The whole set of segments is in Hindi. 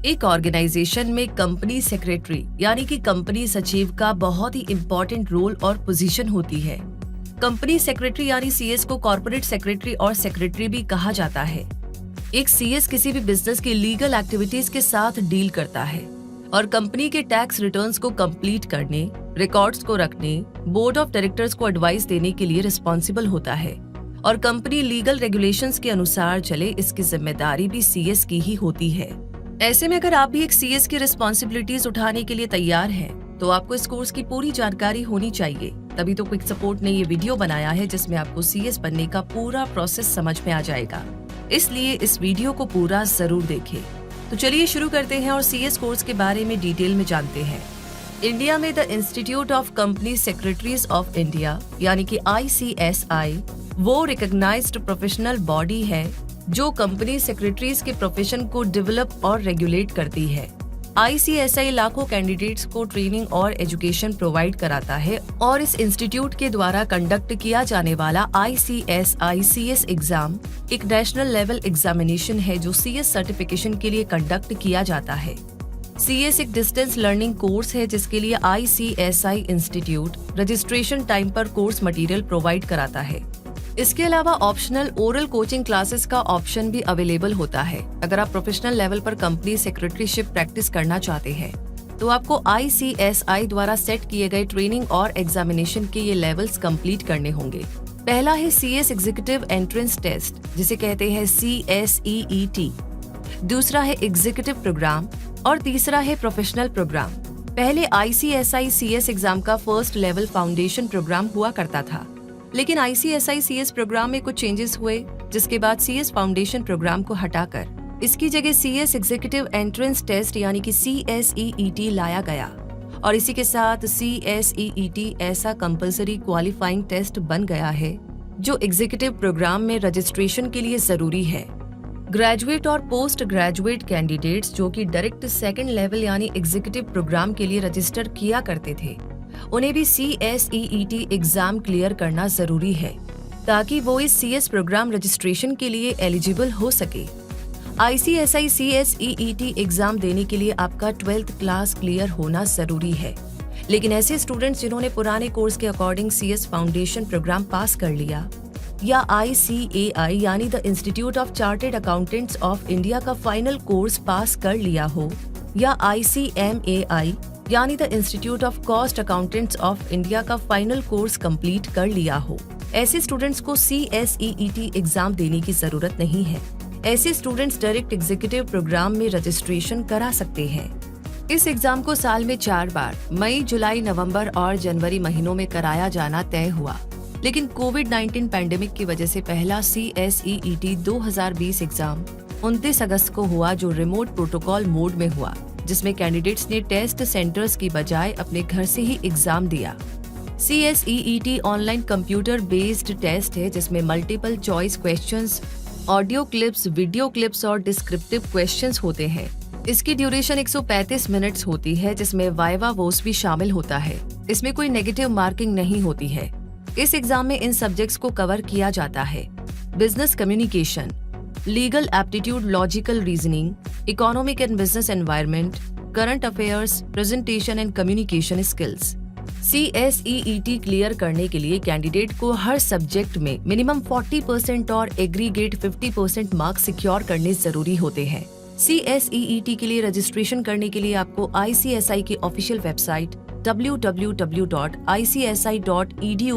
एक ऑर्गेनाइजेशन में कंपनी सेक्रेटरी यानी कि कंपनी सचिव का बहुत ही इम्पोर्टेंट रोल और पोजीशन होती है। कंपनी सेक्रेटरी यानी सीएस को कॉर्पोरेट सेक्रेटरी और सेक्रेटरी भी कहा जाता है। एक सीएस किसी भी बिजनेस की लीगल एक्टिविटीज के साथ डील करता है और कंपनी के टैक्स रिटर्न्स को कंप्लीट करने, रिकॉर्ड्स को रखने, बोर्ड ऑफ डायरेक्टर्स को एडवाइस देने के लिए रिस्पॉन्सिबल होता है और कंपनी लीगल रेगुलेशंस के अनुसार चले, इसकी जिम्मेदारी भी सीएस की ही होती है। ऐसे में अगर आप भी एक सीएस की रिस्पॉन्सिबिलिटीज उठाने के लिए तैयार हैं, तो आपको इस कोर्स की पूरी जानकारी होनी चाहिए। तभी तो क्विक सपोर्ट ने ये वीडियो बनाया है जिसमें आपको सीएस बनने का पूरा प्रोसेस समझ में आ जाएगा। इसलिए इस वीडियो को पूरा जरूर देखें। तो चलिए शुरू करते हैं और सीएस कोर्स के बारे में डिटेल में जानते हैं। इंडिया में the institute of company secretaries of India यानी कि ICSI वो रिकॉग्नाइज्ड प्रोफेशनल बॉडी है जो कंपनी सेक्रेटरीज के प्रोफेशन को डेवलप और रेगुलेट करती है। ICSI लाखों कैंडिडेट्स को ट्रेनिंग और एजुकेशन प्रोवाइड कराता है और इस इंस्टीट्यूट के द्वारा कंडक्ट किया जाने वाला ICSI CS एग्जाम एक नेशनल लेवल एग्जामिनेशन है जो CS सर्टिफिकेशन के लिए कंडक्ट किया जाता है। CS एक डिस्टेंस लर्निंग कोर्स है जिसके लिए ICSI इंस्टीट्यूट रजिस्ट्रेशन टाइम पर कोर्स मटेरियल प्रोवाइड कराता है। इसके अलावा ऑप्शनल ओरल कोचिंग क्लासेस का ऑप्शन भी अवेलेबल होता है। अगर आप प्रोफेशनल लेवल पर कंपनी सेक्रेटरीशिप प्रैक्टिस करना चाहते हैं तो आपको ICSI द्वारा सेट किए गए ट्रेनिंग और एग्जामिनेशन के ये लेवल्स कंप्लीट करने होंगे। पहला है CS एग्जीक्यूटिव एंट्रेंस टेस्ट जिसे कहते हैं CSEET, दूसरा है एग्जीक्यूटिव प्रोग्राम और तीसरा है प्रोफेशनल प्रोग्राम। पहले ICSI CS एग्जाम का फर्स्ट लेवल फाउंडेशन प्रोग्राम हुआ करता था, लेकिन ICSI CS प्रोग्राम में कुछ चेंजेस हुए जिसके बाद CS फाउंडेशन प्रोग्राम को हटाकर इसकी जगह CS एग्जीक्यूटिव एंट्रेंस टेस्ट यानी कि CSEET लाया गया और इसी के साथ CSEET ऐसा कंपलसरी क्वालिफाइंग टेस्ट बन गया है जो एग्जीक्यूटिव प्रोग्राम में रजिस्ट्रेशन के लिए जरूरी है। ग्रेजुएट और पोस्ट ग्रेजुएट कैंडिडेट्स जो कि डायरेक्ट सेकेंड लेवल यानी एग्जीक्यूटिव प्रोग्राम के लिए रजिस्टर किया करते थे, उन्हें भी CSEET एग्जाम क्लियर करना जरूरी है ताकि वो इस CS प्रोग्राम रजिस्ट्रेशन के लिए एलिजिबल हो सके। ICSI CSEET एग्जाम देने के लिए आपका 12th क्लास क्लियर होना जरूरी है, लेकिन ऐसे स्टूडेंट्स जिन्होंने पुराने कोर्स के अकॉर्डिंग CS फाउंडेशन प्रोग्राम पास कर लिया या ICAI यानी the institute of chartered accountants of India का फाइनल कोर्स पास कर लिया हो या ICMAI यानी the institute of cost accountants of India का फाइनल कोर्स कंप्लीट कर लिया हो, ऐसे स्टूडेंट्स को CSEET एग्जाम देने की जरूरत नहीं है। ऐसे स्टूडेंट्स डायरेक्ट एग्जीक्यूटिव प्रोग्राम में रजिस्ट्रेशन करा सकते हैं। इस एग्जाम को साल में 4 बार मई, जुलाई, नवंबर और जनवरी महीनों में कराया जाना तय हुआ, लेकिन कोविड-19 पैंडेमिक की वजह से पहला CSEET 2020 एग्जाम 29 अगस्त को हुआ जो रिमोट प्रोटोकॉल मोड में हुआ, जिसमें कैंडिडेट्स ने टेस्ट सेंटर्स की बजाय अपने घर से ही एग्जाम दिया। CSEET online computer based test है जिसमें multiple choice questions, audio clips, video clips और डिस्क्रिप्टिव क्वेश्चंस होते हैं। इसकी ड्यूरेशन 135 मिनट्स होती है जिसमें वाइवा वोस भी शामिल होता है। इसमें कोई नेगेटिव मार्किंग नहीं होती है। इस एग्जाम में इन सब्जेक्ट्स को कवर किया जाता है: business communication, legal aptitude, logical reasoning, economic and business environment, current affairs, presentation and communication skills. CSEET clear करने के लिए कैंडिडेट को हर सब्जेक्ट में मिनिमम 40% और एग्रीगेट 50% मार्क्स सिक्योर करने जरूरी होते हैं। CSEET के लिए रजिस्ट्रेशन करने के लिए आपको ICSI की ऑफिशियल वेबसाइट www.icsi.edu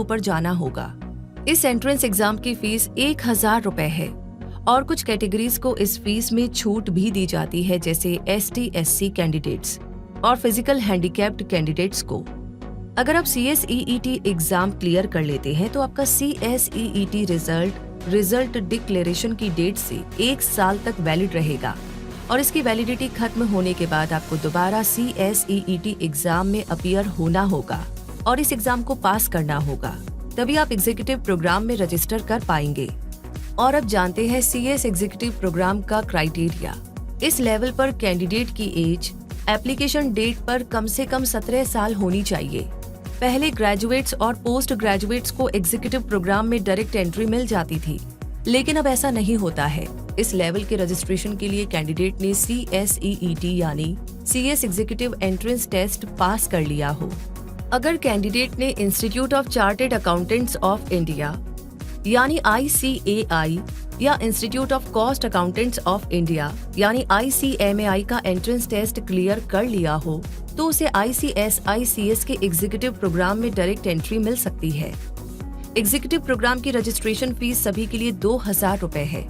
पर जाना होगा। इस एंट्रेंस एग्जाम की फीस 1000 रुपए है और कुछ कैटेगरीज को इस फीस में छूट भी दी जाती है, जैसे ST/SC कैंडिडेट्स और फिजिकल हैंडीकैप्ड कैंडिडेट्स को। अगर आप CSEET एग्जाम क्लियर कर लेते हैं तो आपका CSEET रिजल्ट डिक्लेरेशन की डेट से 1 साल तक वैलिड रहेगा और इसकी वैलिडिटी खत्म होने के बाद आपको दोबारा CSEET एग्जाम में अपीयर होना होगा और इस एग्जाम को पास करना होगा, तभी आप एग्जीक्यूटिव प्रोग्राम में रजिस्टर कर पाएंगे। और अब जानते हैं CS एग्जीक्यूटिव प्रोग्राम का क्राइटेरिया। इस लेवल पर कैंडिडेट की एज एप्लीकेशन डेट पर कम से कम 17 साल होनी चाहिए। पहले ग्रेजुएट्स और पोस्ट ग्रेजुएट्स को एग्जीक्यूटिव प्रोग्राम में डायरेक्ट एंट्री मिल जाती थी, लेकिन अब ऐसा नहीं होता है। इस लेवल के रजिस्ट्रेशन के लिए कैंडिडेट ने CSEET यानी CS executive entrance test pass कर लिया हो। अगर कैंडिडेट ने institute of chartered accountants of India यानी ICAI या institute of cost accountants of India यानी ICMAI का एंट्रेंस टेस्ट क्लियर कर लिया हो तो उसे ICSI-CS के एग्जीक्यूटिव प्रोग्राम में डायरेक्ट एंट्री मिल सकती है। एग्जीक्यूटिव प्रोग्राम की रजिस्ट्रेशन फीस सभी के लिए 2000 रुपए है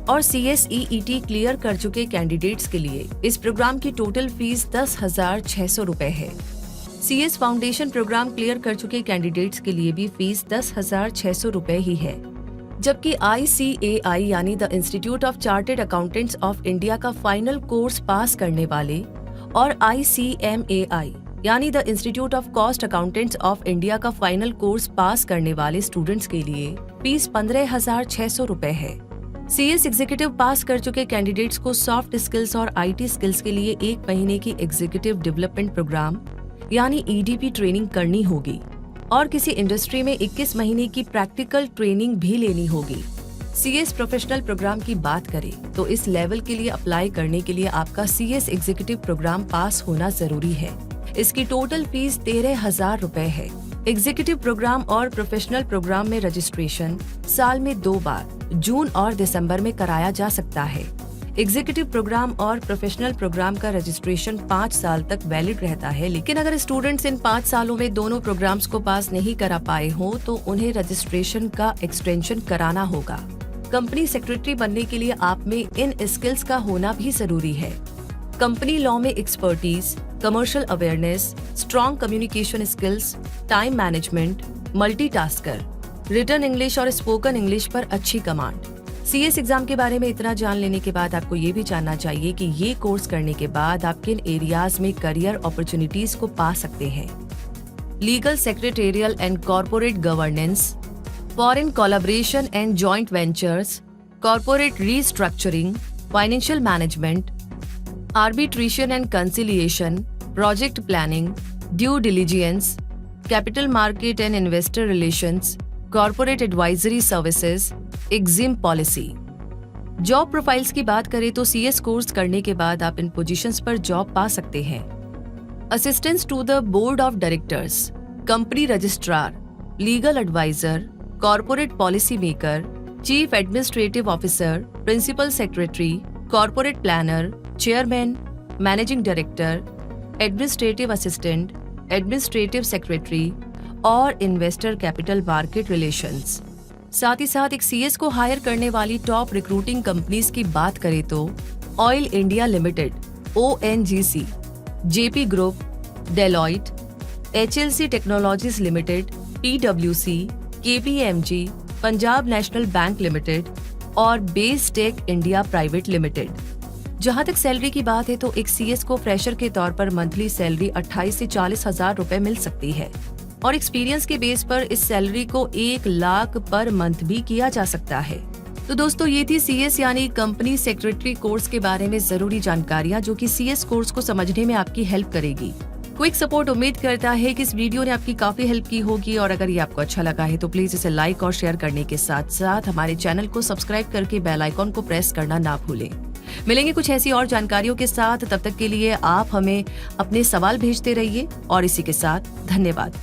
और CSEET क्लियर कर चुके कैंडिडेट्स के लिए इस प्रोग्राम की टोटल फीस 10,600 रुपए है। CS फाउंडेशन प्रोग्राम क्लियर कर चुके कैंडिडेट्स के लिए भी फीस 10,600 रुपए ही है, जबकि ICAI यानी the institute of chartered accountants of India का फाइनल कोर्स पास करने वाले और ICMAI यानी the institute of cost accountants of India का फाइनल कोर्स पास करने वाले स्टूडेंट्स के लिए फीस 15,600 रुपए है। CS एग्जीक्यूटिव पास कर चुके कैंडिडेट्स को सॉफ्ट स्किल्स और IT स्किल्स के लिए 1 महीने की एग्जीक्यूटिव डेवलपमेंट प्रोग्राम यानी EDP ट्रेनिंग करनी होगी और किसी इंडस्ट्री में 21 महीने की प्रैक्टिकल ट्रेनिंग भी लेनी होगी। CS प्रोफेशनल प्रोग्राम की बात करें तो इस लेवल के लिए अप्लाई करने के लिए आपका CS एग्जीक्यूटिव प्रोग्राम पास होना जरूरी है। इसकी टोटल फीस 13,000 रुपए है। एग्जीक्यूटिव प्रोग्राम और प्रोफेशनल प्रोग्राम में रजिस्ट्रेशन साल में 2 बार जून और दिसंबर में कराया जा सकता है। एग्जीक्यूटिव प्रोग्राम और प्रोफेशनल प्रोग्राम का रजिस्ट्रेशन 5 साल तक वैलिड रहता है, लेकिन अगर स्टूडेंट्स इन 5 सालों में दोनों प्रोग्राम्स को पास नहीं करा पाए हो तो उन्हें रजिस्ट्रेशन का एक्सटेंशन कराना होगा। कंपनी सेक्रेटरी बनने के लिए आप में इन स्किल्स का होना भी जरूरी है। कंपनी लॉ में expertise, commercial awareness, strong communication skills, time management, multitasker, written English और स्पोकन इंग्लिश पर अच्छी कमांड। CS एग्जाम के बारे में इतना जान लेने के बाद आपको ये भी जानना चाहिए कि ये कोर्स करने के बाद आप किन एरियाज में करियर अपॉर्चुनिटीज को पा सकते हैं। Legal, secretarial and corporate governance, foreign collaboration and joint ventures, corporate restructuring, financial management, arbitration and conciliation, project planning, due diligence, capital market and investor relations, corporate advisory services, EXIM policy. Job profiles की बात करें तो CS कोर्स करने के बाद आप इन पोजीशंस पर जॉब पा सकते हैं। Assistance to the board of directors, company registrar, legal adviser, corporate policy maker, chief administrative officer, principal secretary, corporate planner, chairman, managing director, administrative assistant, administrative secretary और इन्वेस्टर कैपिटल मार्केट रिलेशंस। साथ ही साथ एक CS को हायर करने वाली टॉप रिक्रूटिंग कंपनीज की बात करें तो oil India limited, ONGC, JP group, Deloitte, HLC technologies limited, PwC, KPMG, Punjab national bank limited और base tech India private limited. जहां तक सैलरी की बात है तो एक CS को फ्रेशर के तौर पर मंथली सैलरी 28 से 40,000 रुपए मिल सकती है और एक्सपीरियंस के बेस पर इस सैलरी को 1 लाख पर मंथ भी किया जा सकता है। तो दोस्तों ये थी CS यानी कंपनी सेक्रेटरी कोर्स के बारे में जरूरी जानकारियां जो कि CS कोर्स को समझने में आपकी हेल्प करेगी। क्विक सपोर्ट उम्मीद करता है कि इस वीडियो ने आपकी काफी हेल्प की होगी और अगर ये आपको अच्छा लगा है तो प्लीज इसे लाइक और शेयर करने के साथ साथ हमारे चैनल को सब्सक्राइब करके बेल आइकॉन को प्रेस करना ना भूलें। मिलेंगे कुछ ऐसी और जानकारियों के साथ, तब तक के लिए आप हमें अपने सवाल भेजते रहिए और इसी के साथ धन्यवाद।